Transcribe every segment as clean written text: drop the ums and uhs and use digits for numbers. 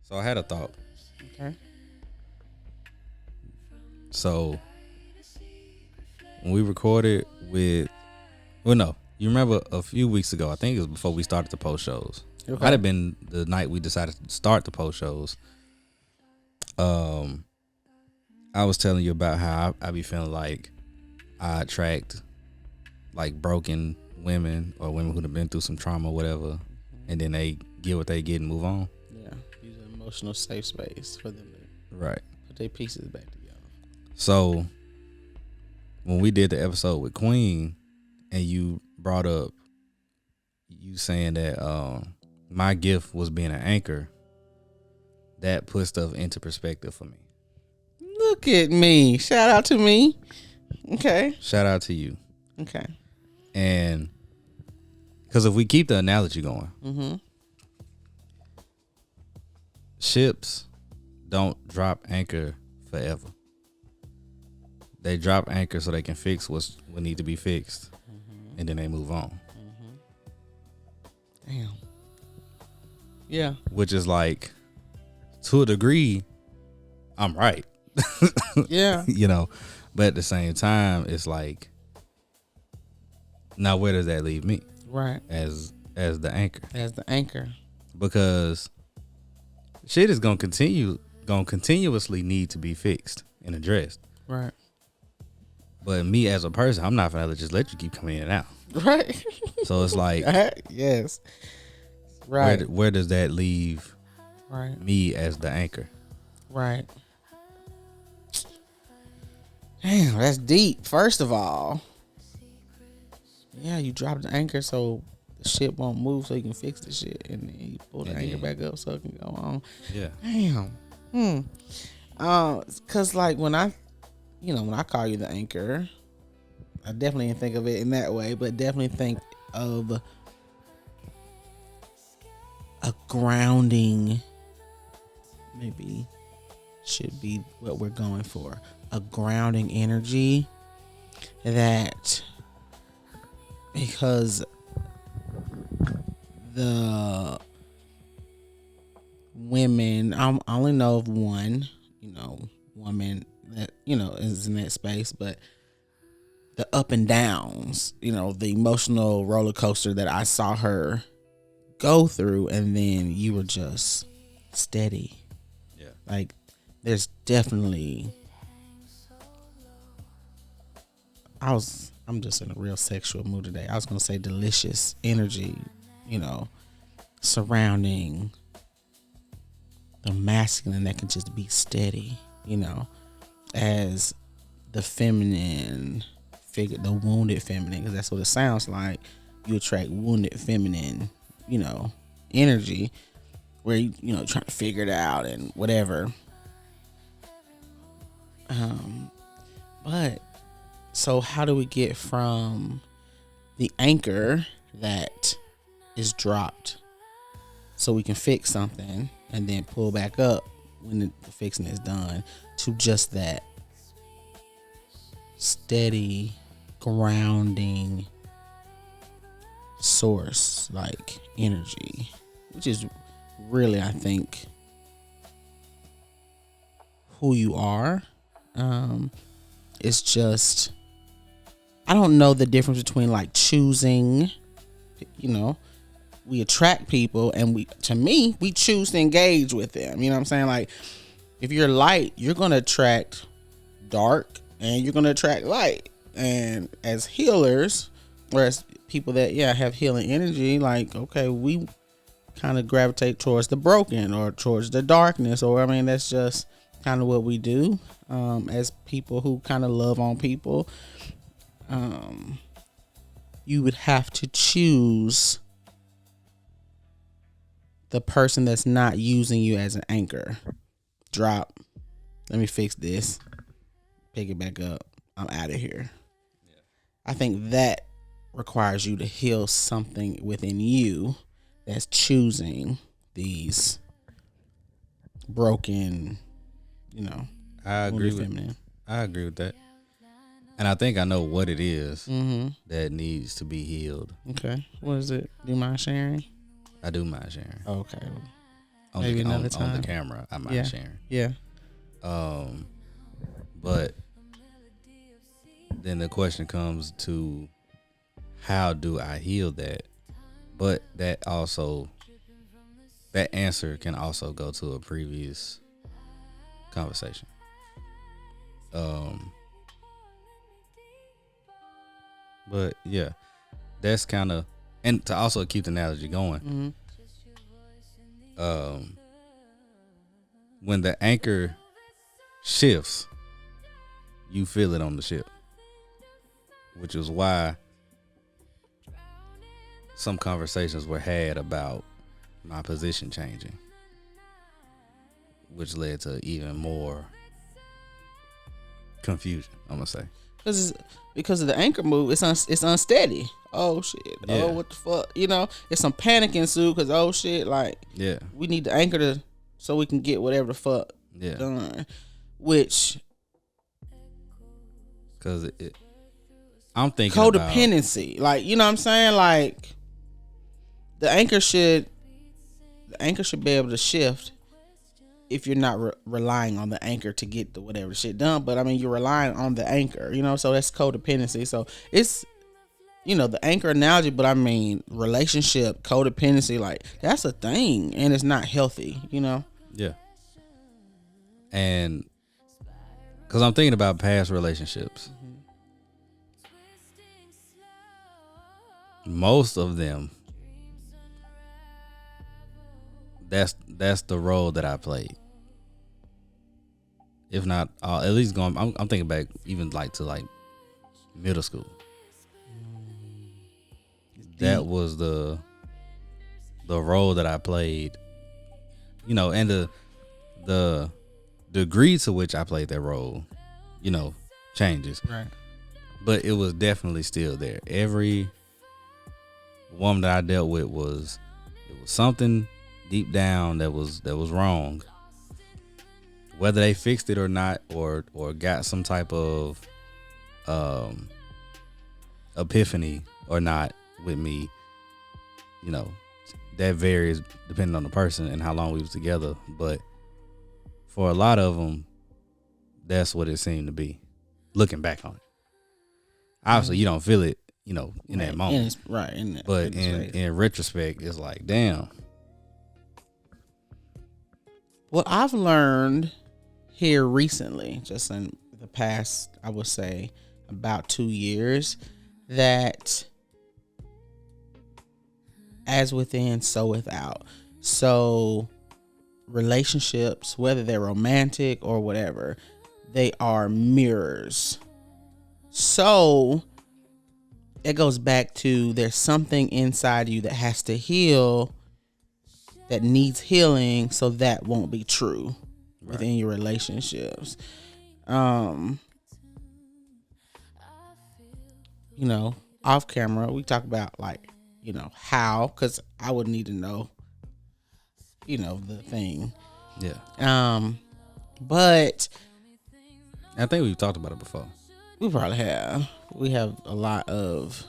So I had a thought. Okay. So when we recorded with, well, no, you remember a few weeks ago, I think it was before we started the post shows. Okay. Might have been the night we decided to start the post shows. I was telling you about how I be feeling like I attract like broken women or women who have been through some trauma or whatever, and then they get what they get and move on. Yeah. Use an emotional safe space for them to Right. put their pieces back together. So when we did the episode with Queen, and you brought up you saying that my gift was being an anchor, that put stuff into perspective for me. Look at me. Shout out to me. Okay. Shout out to you. Okay. And because if we keep the analogy going, ships don't drop anchor forever. They drop anchor so they can fix what need to be fixed, and then they move on. Damn. Yeah. Which is like, to a degree, I'm right. Yeah. You know, but at the same time, it's like, now where does that leave me? Right. As the anchor. As the anchor. Because shit is gonna continuously need to be fixed and addressed. Right. But me as a person, I'm not gonna just let you keep coming in and out. Right. So it's like, yes. Right. where does that leave Right. me as the anchor? Right. Damn, that's deep. First of all, yeah, you drop the anchor so the shit won't move, so you can fix the shit, and then you pull the anchor back up so it can go on. Yeah. Damn. Cause like when I call you the anchor, I definitely didn't think of it in that way, but definitely think of a grounding. Maybe should be what we're going for. A grounding energy that, because the women, I only know of one, woman that, is in that space, but the up and downs, the emotional roller coaster that I saw her go through, and then you were just steady. Yeah. Like, there's definitely, I'm just in a real sexual mood today. I was gonna say delicious energy, surrounding the masculine that can just be steady, as the feminine figure, the wounded feminine, because that's what it sounds like. You attract wounded feminine, energy, where you trying to figure it out and whatever. But so how do we get from the anchor that is dropped so we can fix something and then pull back up when the fixing is done, to just that steady grounding source like energy, which is really, I think, who you are. It's just, I don't know the difference between like choosing, we attract people and we choose to engage with them. You know what I'm saying? Like, if you're light, you're going to attract dark and you're going to attract light. And as healers, or as people that, have healing energy, like, okay, we kind of gravitate towards the broken or towards the darkness, or, that's just kind of what we do. As people who kind of love on people, you would have to choose the person that's not using you as an anchor. Drop. Let me fix this. Pick it back up. I'm out of here. Yeah. I think that requires you to heal something within you that's choosing these broken, I agree with that. And I think I know what it is that needs to be healed. Okay. What is it? Do you mind sharing? I do mind sharing. Okay. Maybe another time. on the camera. I'm not sharing. Yeah. But then the question comes to, how do I heal that? But that answer can also go to a previous conversation. But yeah, that's kind of, and to also keep the analogy going, when the anchor shifts, you feel it on the ship, which is why some conversations were had about my position changing, which led to even more confusion, I'm gonna say. Because of the anchor move, it's unsteady. Oh shit! Yeah. Oh, what the fuck? You know, it's some panic ensued because oh shit, like we need the anchor so we can get whatever the fuck done. Which, because I'm thinking codependency, like, you know what I'm saying, like the anchor should be able to shift if you're not relying on the anchor to get the whatever shit done. But I mean, you're relying on the anchor, you know, so that's codependency. So it's, you know, the anchor analogy, but I mean, relationship codependency, like that's a thing, and it's not healthy, you know. Yeah. And because I'm thinking about past relationships, most of them, that's the role that I played. If not, at least going. I'm thinking back even to middle school. That was the role that I played. You know, and the degree to which I played that role, you know, changes. Right. But it was definitely still there. Every woman that I dealt with was something deep down that was wrong. Whether they fixed it or not, or got some type of epiphany or not with me, you know, that varies depending on the person and how long we was together. But for a lot of them, that's what it seemed to be. Looking back on it, obviously you don't feel it, you know, in that moment, but in retrospect, it's like, damn. What I've learned here recently, just in the past, I would say about 2 years, that as within, so without. So relationships, whether they're romantic or whatever, they are mirrors. So it goes back to, there's something inside you that has to heal, that needs healing, so that won't be true within your relationships. You know, off camera, we talk about, like, you know, how, because I would need to know, you know, the thing. Yeah. But I think we've talked about it before. We probably have. We have a lot of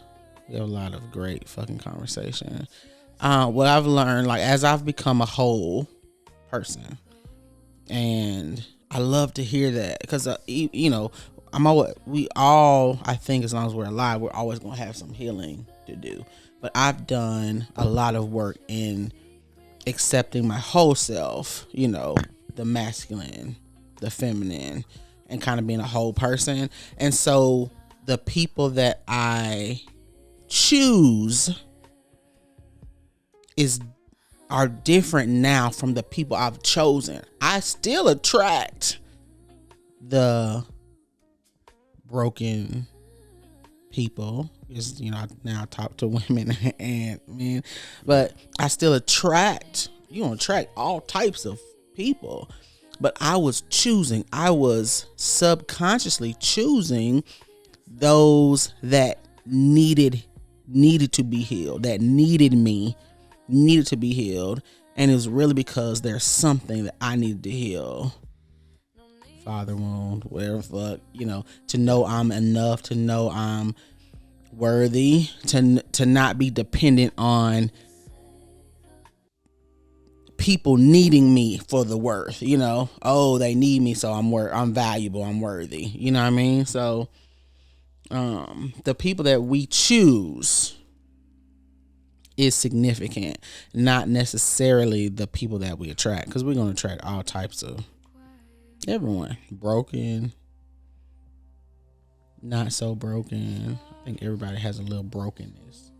great fucking conversation. What I've learned, like, as I've become a whole person, and I love to hear that, because you know, we all, I think, as long as we're alive, we're always gonna have some healing to do. But I've done a lot of work in accepting my whole self, you know, the masculine, the feminine, and kind of being a whole person. And so the people that I choose are different now from the people I've chosen. I still attract the broken people, is, you know, I now talk to women and men, but I still attract, you don't attract all types of people. But I was subconsciously choosing those that needed to be healed, that needed to be healed. And it was really because there's something that I needed to heal. Father wound, whatever fuck, you know, to know I'm enough, to know I'm worthy, to not be dependent on people needing me for the worth, you know. Oh, they need me, so I'm valuable, I'm worthy. You know what I mean? So the people that we choose is significant, not necessarily the people that we attract, because we're going to attract all types of everyone. Broken, not so broken. I think everybody has a little brokenness.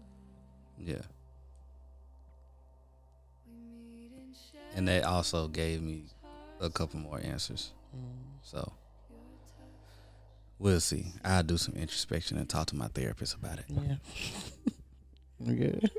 Yeah. And that also gave me a couple more answers. So we'll see. I'll do some introspection and talk to my therapist about it. Yeah. Good.